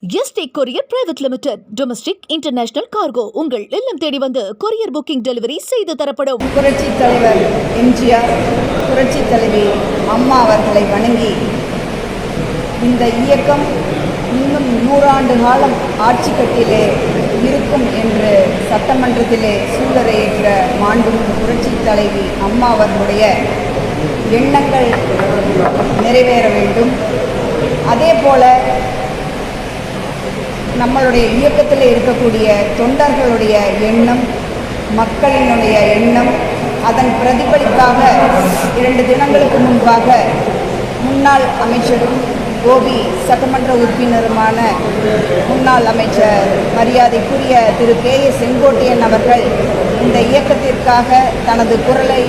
Yesterday courier private limited domestic international cargo உங்கள் இல்லம் தேடி வந்து கொரியர் புக்கிங் டெலிவரி செய்து தரப்படும். புரட்சி தலைவர் எம்ஜிஆர், புரட்சி தலைவி அம்மா அவர்களை வணங்கி இந்த இயக்கம் இன்னும் 100 ஆண்டு காலம் ஆட்சி கட்டிலே இருக்கும் என்று சட்டமன்றத்திலே சூளுரையிட்ட மாண்புமிகு புரட்சி தலைவி அம்மா அவர்களுடைய எண்ணங்கள் நிறைவேற வேண்டும். அதே போல நம்மளுடைய இயக்கத்தில் இருக்கக்கூடிய தொண்டர்களுடைய எண்ணம், மக்களினுடைய எண்ணம், அதன் பிரதிபலிப்பாக 2 தினங்களுக்கு முன்பாக முன்னாள் அமைச்சரும் கோபி சட்டமன்ற உறுப்பினருமான முன்னாள் அமைச்சர் மரியாதைக்குரிய திரு K.A. செங்கோட்டையன் அவர்கள் இந்த இயக்கத்திற்காக தனது குரலை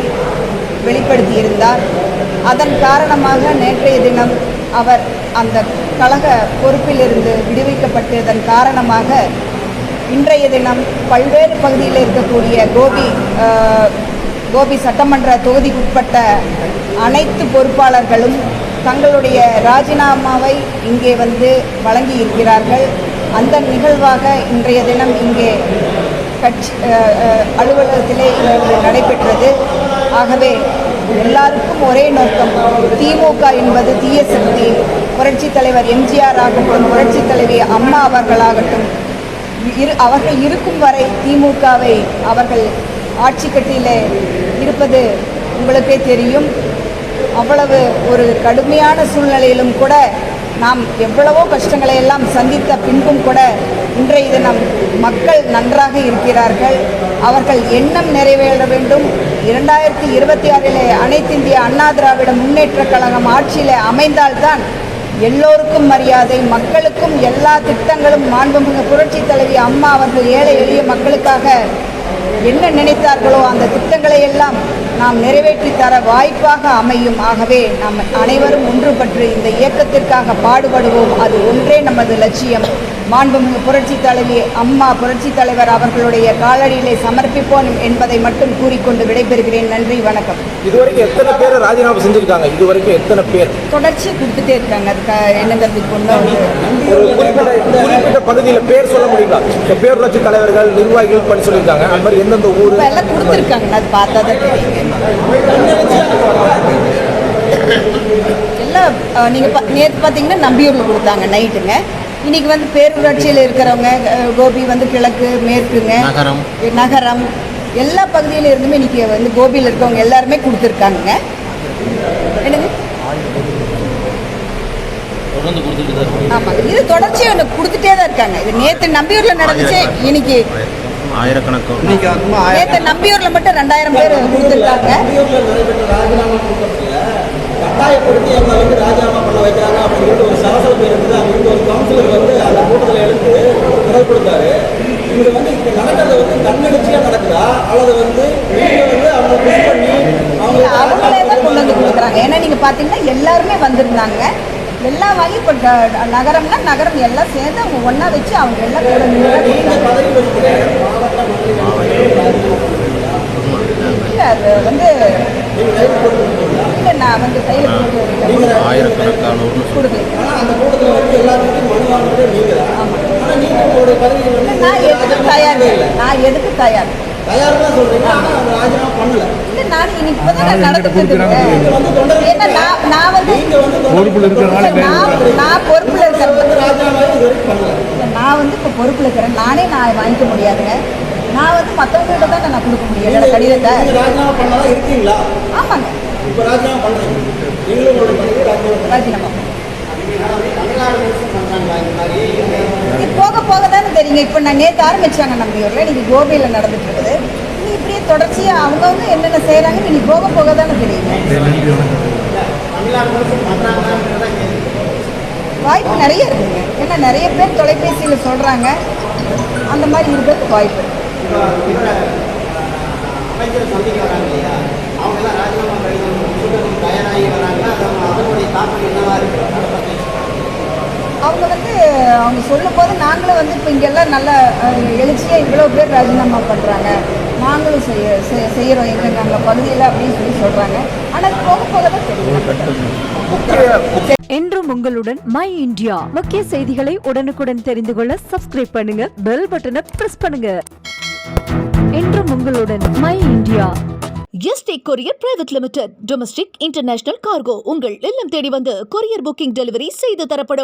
வெளிப்படுத்தியிருந்தார். அதன் காரணமாக நேற்றைய தினம் அவர் அந்த கழக பொறுப்பிலிருந்து விடுவிக்கப்பட்டதன் காரணமாக இன்றைய தினம் பல்வேறு பகுதியில் இருக்கக்கூடிய கோபி சட்டமன்ற தொகுதிக்குட்பட்ட அனைத்து பொறுப்பாளர்களும் தங்களுடைய ராஜினாமாவை இங்கே வந்து வழங்கி இருக்கிறார்கள். அந்த நிகழ்வாக இன்றைய தினம் இங்கே கட்சி அலுவலகத்திலே நடைபெற்றது. ஆகவே எல்லாருக்கும் ஒரே நோக்கம், திமுக என்பது தீய சக்தி. புரட்சி தலைவர் எம்ஜிஆர் ஆகட்டும், புரட்சி தலைவி அம்மா அவர்களாகட்டும், அவர்கள் இருக்கும் வரை திமுகவை அவர்கள் ஆட்சி கட்டியில் இருப்பது உங்களுக்கே தெரியும். அவ்வளவு ஒரு கடுமையான சூழ்நிலையிலும் கூட நாம் எவ்வளவோ கஷ்டங்களை எல்லாம் சந்தித்த பின்பும் கூட இன்றைய தினம் மக்கள் நன்றாக இருக்கிறார்கள். அவர்கள் எண்ணம் நிறைவேற வேண்டும். 2026 அனைத்து இந்திய அண்ணா திராவிட முன்னேற்ற கழகம் ஆட்சியில் அமைந்தால்தான் எல்லோருக்கும் மரியாதை, மக்களுக்கும் எல்லா திட்டங்களும் மாண்புமிகு புரட்சி தலைவி அம்மா அவர்கள் ஏழை எளிய மக்களுக்காக என்ன நினைத்தார்களோ அந்த திட்டங்களை எல்லாம் நாம் நிறைவேற்றி தர வாய்ப்பாக அமையும். ஆகவே நாம் அனைவரும் ஒன்றுபட்டு இந்த இயக்கத்திற்காக பாடுபடுவோம். அது ஒன்றே நமது லட்சியம். மாண்புமிகு புரட்சி தலைவி அம்மா புரட்சி தலைவர் அவர்களுடைய காலடியிலே சமர்ப்பிப்போம் என்பதை மட்டும் கூறிக்கொண்டு விடைபெறுகிறேன். நன்றி, வணக்கம். இதுவரைக்கும் எத்தனை பேர் ராஜினாமா செஞ்சிருக்காங்க? இதுவரைக்கும் எத்தனை பேர்? தொடர்ச்சி கொடுத்துட்டே இருக்காங்க. அதுக்கு என்னங்கிறதுக்கு குறிப்பிட்ட பகுதியில் பேர் சொல்ல முடியுங்களா? பேரூராட்சி தலைவர்கள், நிர்வாகிகள் பண்ணி சொல்லியிருக்காங்க. அது மாதிரி எந்தெந்த ஊர் எல்லாம் கொடுத்துருக்காங்க. அது பார்த்தா தான் தெரியுங்க. எல்லாம் நீங்கள் நேற்று பார்த்தீங்கன்னா நம்பியூரில் கொடுத்தாங்க நைட்டுங்க. இன்னைக்கு வந்து பேரூராட்சியில் இருக்கிறவங்க, கோபி வந்து கிழக்கு, மேற்குங்க, நகரம் எல்லா பகுதியில் இருந்துமே இன்னைக்கு வந்து கோபியில் இருக்கவங்க எல்லாருமே கொடுத்துருக்காங்க. என்னங்க? ஆமாங்க, இது தொடர்ச்சியாக எனக்கு கொடுத்துட்டே தான் இருக்காங்க. இது நேற்று நம்பியூரில் நடந்துச்சு. இன்னைக்கு நேற்று நம்பியூரில் மட்டும் 2000 பேர் கொடுத்துருக்காங்க. கட்டாயப்படுத்தி அவங்க வந்து ராஜினாமா பண்ண வைக்கிறாங்க அப்படின்னு ஒரு சலசலப்பு இருக்குது. அவங்க ஒரு கவுன்சிலர் வந்து அந்த கூட்டத்தில் எழுந்து குரல் கொடுத்தாரு. இது வந்து இப்போ நடக்கிறது வந்து தன்னெழுச்சியாக நடக்குதா அல்லது வந்து அவங்க புஷ் பண்ணி அவங்களே தான் கொண்டு வந்து கொடுக்குறாங்க? ஏன்னா நீங்கள் பார்த்தீங்கன்னா எல்லாருமே வந்திருந்தாங்க. எல்லாம் வாங்கி இப்போ நகரம்னா நகரம் எல்லாம் சேர்ந்து அவங்க ஒன்றா வச்சு அவங்க எல்லாம் கூட பதவி வகிக்கிறேன். இல்லை, அது வந்து இல்லை, நான் வந்து கையில் கொடுக்கல. அந்த கூட்டத்தில் வந்து எல்லாத்துக்கும் மனு வாங்குறது நீங்கள். ஆனால் நீங்கள் உங்களுடைய பதவி வந்து நான் எதுக்கு தயார் இல்லை. நான் எதுக்கு தயார் தான் சொல்கிறீங்க. ஆனால் அந்த ராஜினாமா பண்ணல. இல்லை, நான் இன்னைக்கு இப்போ தான் நடந்துட்டு இருக்கேன். ஏன்னா நான் வந்து பொறுப்பில் இருக்கிறனால நான் பொறுப்பில் இருக்கிறது ராஜினாமா இது வரைக்கும் பண்ணல. நான் வந்து இப்போ பொறுப்பில் இருக்கிறேன். நான் வாங்கிக்க முடியாதுங்க. நான் வந்து மற்றவங்கள்ட்ட தான் நான் கொடுக்க முடியும் என்னோட கடிதத்தை. ராஜினாமா பண்ணாதான் இருக்கீங்களா? ஆமாங்க, இப்போ ராஜினாமா பண்ணுறீங்க. நீங்களும் உங்களுடைய பதவி ராஜினாமா இது போக போக தானே தெரியுங்க. இப்போ நான் நேற்று ஆரம்பிச்சாங்க நம்பியூரில், இன்னைக்கு கோபியில் நடந்துட்டு இருக்குது. நீ இப்படியே தொடர்ச்சியாக அவங்கவுங்க என்னென்ன செய்கிறாங்கன்னு இன்னைக்கு போக போக தானே தெரியுங்க. வாய்ப்பு நிறைய இருக்குங்க. ஏன்னா நிறைய பேர் தொலைபேசியில் சொல்கிறாங்க. அந்த மாதிரி இருக்கிறதுக்கு வாய்ப்பு இருக்கு. அமைச்சர் சந்திக்க வராங்க இல்லையா, அவங்க எல்லாம் ராஜினாமா கடிதம் தயாராகி வராங்களா? அதனுடைய தாக்கம் என்னவா இருக்கு? அவங்க வந்து அவங்க சொல்லும் போது நாங்களும் வந்து இப்போ இங்கெல்லாம் நல்ல எழுச்சியாக இவ்வளோ பேர் ராஜினாமா பண்ணுறாங்க, நாங்களும் செய்கிறோம் எங்கள் அங்கே பகுதியில் அப்படின்னு சொல்லி சொல்கிறாங்க. ஆனால் போக போக தான் தெரியும். என்றும் என்றும் உங்களுடன் மை இந்தியா. முக்கிய செய்திகளை உடனுக்குடன் தெரிந்து கொள்ள சப்ஸ்கிரைப் பண்ணுங்க, பெல் பட்டனை பிரஸ் பண்ணுங்க. என்றும் உங்களுடன் my India. Yesterday courier private limited. Domestic international cargo உங்கள் இல்லம் தேடி வந்து கொரியர் புக்கிங் டெலிவரி செய்து தரப்படும்.